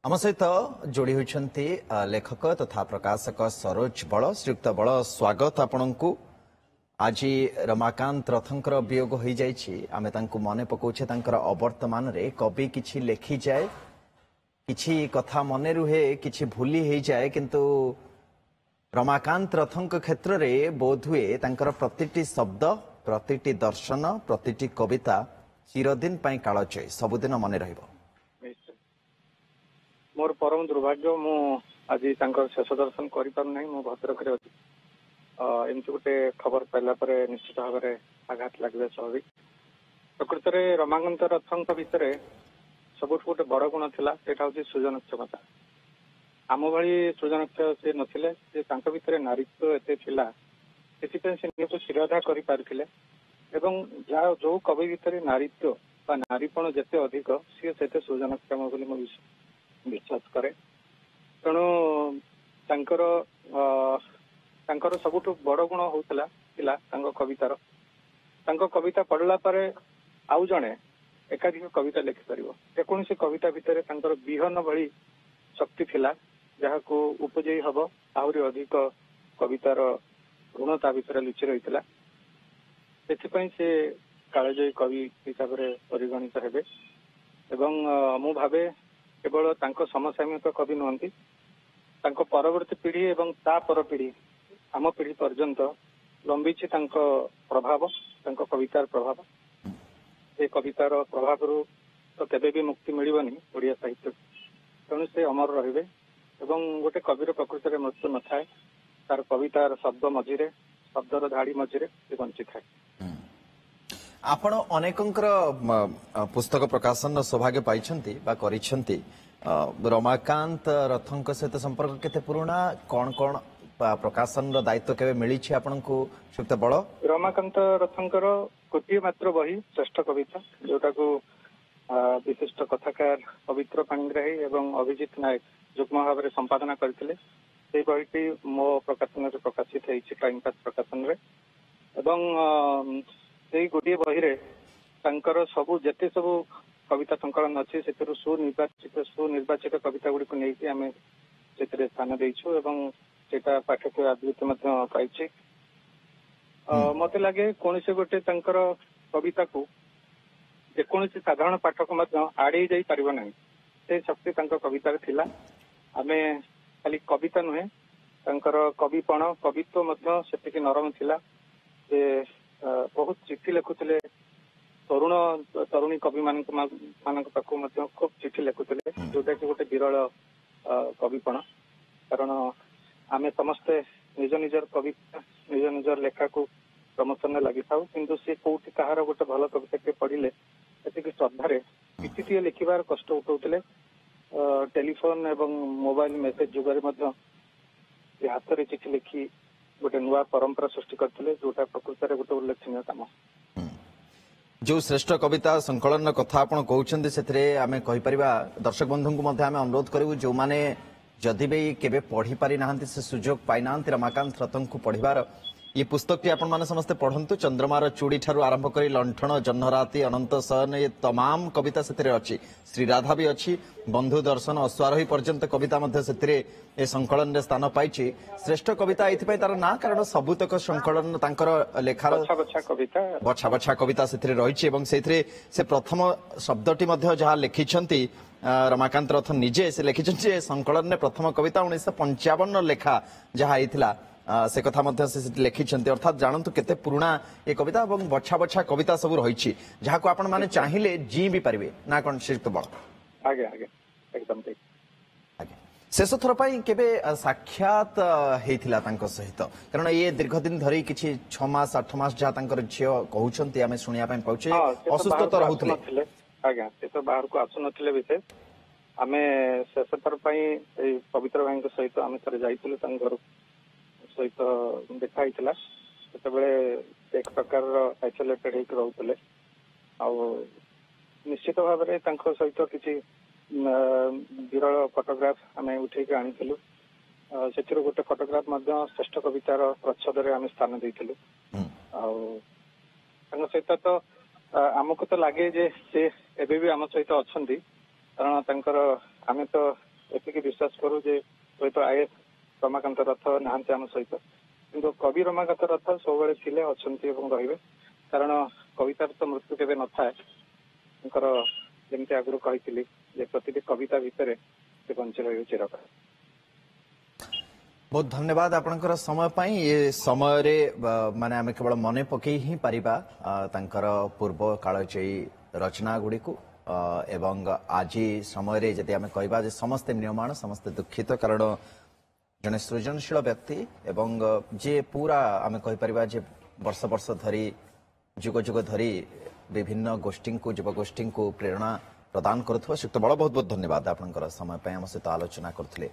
आम सहित जोड़ी होती लेखक तथा प्रकाशक सरोज बल श्रीयुक्त बल स्वागत आपण को आज रमाकांत रथंकर वियोग हो जामे मन पकाउछे अवर्तमान रे कवि किछि लेखि जाए किछि कथा मन रुहे किछि भूली हो जाए किंतु रमाकांत रथंक क्षेत्र रे बोधुए तांकर प्रतिटी शब्द प्रतिटी दर्शन प्रतिटी कविता चिरदिन पई कालजयी सबुदिन मन रहिबो। मोर परम दुर्भाग्य मु आज शेष दर्शन कर भद्रक अच्छी एमती गोटे खबर पाइला निश्चित भाव में आघात लगे स्वाभाविक। प्रकृत में रमाकांत रथंक भितर सब गोटे बड़ गुण था हूँ सृजनक्षमता। आम भाई सृजनक्षम सी नथिले भितर नारीत्व एते थिला से शिरोधा कर जो कवि भितर नारीत्व बा नारीपण जिते अधिक सी से सृजनक्षम बोली विश्वास करे। तेणु तांकर सबुठ बड़ गुण होता कवितार कविता पढ़ला आउ जड़े एकाधिक कविता लिखिपर जेकोसी कविता भितर विहन भली शक्ति थिला जहाँ को उपजयी हम आहरी अधिक कवितार ऋण ता भीतर लुचि रही से कालजयी कवि हिसाब से परिगणित हेबे। एवं मु भावे केवल समसामयिक कवि नुहति परवर्ती पीढ़ी एवं ता पर पीढ़ी आम पीढ़ी पर्यंत लंबी प्रभाव कवितार प्रभाव ये कवितार प्रभाव तो केबे भी मुक्ति मिलनी ओडिया साहित्य। तेणु से अमर रहिबे एवं गोटे कविर प्रकृति में मृत्यु न थाए तार कवितार शब्द मझिरे शब्दर धाड़ी मझिरे से बंची थाए। आपण अनेकंकर पुस्तक प्रकाशन सौभाग्य पाइछंती बा करिछंती रमाकांत रथंक सहित संपर्क केते पुराना कौन कौन प्रकाशन दायित्व केबे मिली छी आपनको श्रीयुक्त बल? रमाकांत रथंकर गोटे मात्र बही श्रेष्ठ कविता जोटा को विशिष्ट कथाकार पवित्र पाणिग्राही एवं अभिजीत नायक युग्म भाव में संपादना करथिले। से बहीटी मो प्रकाशन रे प्रकाशित होईछि टाइम पास प्रकाशन रे एवं से गोटे बही रे तांकर सबु जते सबु कविता संकलन अच्छी से सुनिर्वाचित कविता गुड़ी को लेकिन आम से स्थान देचु एवं सेटा पाठक आदृत पाई। मत लगे कौन से गोटे कविता को जेकोसी साधारण पाठक आड़े जा पार ना से शक्ति कवितार थिला। आमे खाली कविता नुहे कविपण कवित्व से नरम थिला। से बहुत चिठी लिखुले तरुण तरुणी कवि मान खूब चिठी लिखुले जोटा कि गोटे विरल कविपण। कारण आमे समस्ते निज निजर कविता निज निजर लेखा को प्रमोशन लगी था किंतु से कौटी कहार गोटे भल कविता के पढ़ले से श्रद्धार चिठी लिखार कष्ट उठाउले। टेलीफोन एवं मोबाइल मेसेज जुगर हाथ में चिठी लिखि गोटे नुआ परंपरा सृष्टि करते जोटा प्रकृत गोटे उल्लेखनीय काम। जो श्रेष्ठ कविता संकलन कथा आपण कहउछन्ते सेथरे आमे कहि परिबा दर्शक बंधु को मध्ये आमे अनुरोध करिवु जो माने जदि भी केबे पढ़ी पारि नाहंती से सुजोग पाइ नाहंती रमाकांत रथंक को पढ़िबार ये पुस्तक आपण माने समस्त पढ़ंतु। चंद्रमार चूड़ी ठारू आरंभ करी लंठन जन्हराती अनंत सहन ये तमाम कविता सेथरे अछि। श्रीराधा भी अछि बंधु दर्शन अश्वारोही पर्यंत कविता मध्ये सेथरे ए संकलन रे स्थान पाइछि। श्रेष्ठ कविता एथिपय तार ना कारण सबुतक संकलन तांकर लेखार बछा बछा कविता सेथरे रहिछि एवं सेथरे से प्रथम शब्दटी मध्ये जहा लिखिछंती रमाकांत रथन निजे से लिखिछंती संकलन ने प्रथम कविता 1955 लेखा जहा आइथिला से कथा मध्य से लिखिछंती। अर्थात जानंतु केते पुराना ये कविता एवं बछा बछा कविता सब रहिछि जहा को आपण माने चाहिए जी भी पारिबे ना कोन श्रीयुक्त बल? आगे आगे एकदम ठीक आगे शेष थर पई केबे साक्षात हेथिला तांको सहित कारण ये दीर्घ दिन धरि किछि 6 मास 8 मास जहा तांकर झियो कहउछंती आमे सुनिया पई पाउछे असुस्थ तो रहउतले। आगे से तो बाहर को आसु नथिले विशेष आमे शेष थर पई पवित्र भाई सहित आमे थरे जाइतले तांग घर सहित देखा से एक प्रकार आइसोलेटेड होकर रोते निश्चित भाव में सहित किसी विरल फोटोग्राफ आम उठे आनी से गोटे फोटोग्राफ श्रेष्ठ कवितार प्रच्छद आम स्थान देलु सहित तो आमको तो लगे जे से एबे भी आम सहित अच्छा कारण आम तो ଏତିକି ବିଶ୍ୱାସ କରୁ ଯେ ହୁଏତ ଆଇଏସ୍ ରମାକାନ୍ତ ରଥ ନାହାନ୍ତି ଆମ ସହିତ, କିନ୍ତୁ କବି ରମାକାନ୍ତ ରଥ ସବୁବେଳେ ଥିଲେ, ଅଛନ୍ତି ଏବଂ ରହିବେ। କାରଣ କବିତାର ତ ମୃତ୍ୟୁ କେବେ ନଥାଏ। ତାଙ୍କର ଯେମିତି ଆଗରୁ କହିଥିଲି ଯେ ପ୍ରତିଟି କବିତା ଭିତରେ ସେ ବଞ୍ଚି ରହିବେ ଚିରକାଳ। बहुत धन्यवाद आपणकर समय पाई ये समय रे माने आमे केवल मने पकई ही परिबा तांकर पूर्व कालजयी रचना गुडी को एवं आज समय रे जदि आमे कहबा जे समस्त निर्माण समस्त दुखित कारण जने सृजनशील व्यक्ति एवं जे पूरा आमे कहि परिबा जे वर्ष वर्ष धरी जुग जुग धरी विभिन्न गोष्ठी को युव गोष्ठी को प्रेरणा प्रदान करुवा श्री बड़ बहुत बहुत धन्यवाद आपणकर समय पाई हम सहित आलोचना करथिले।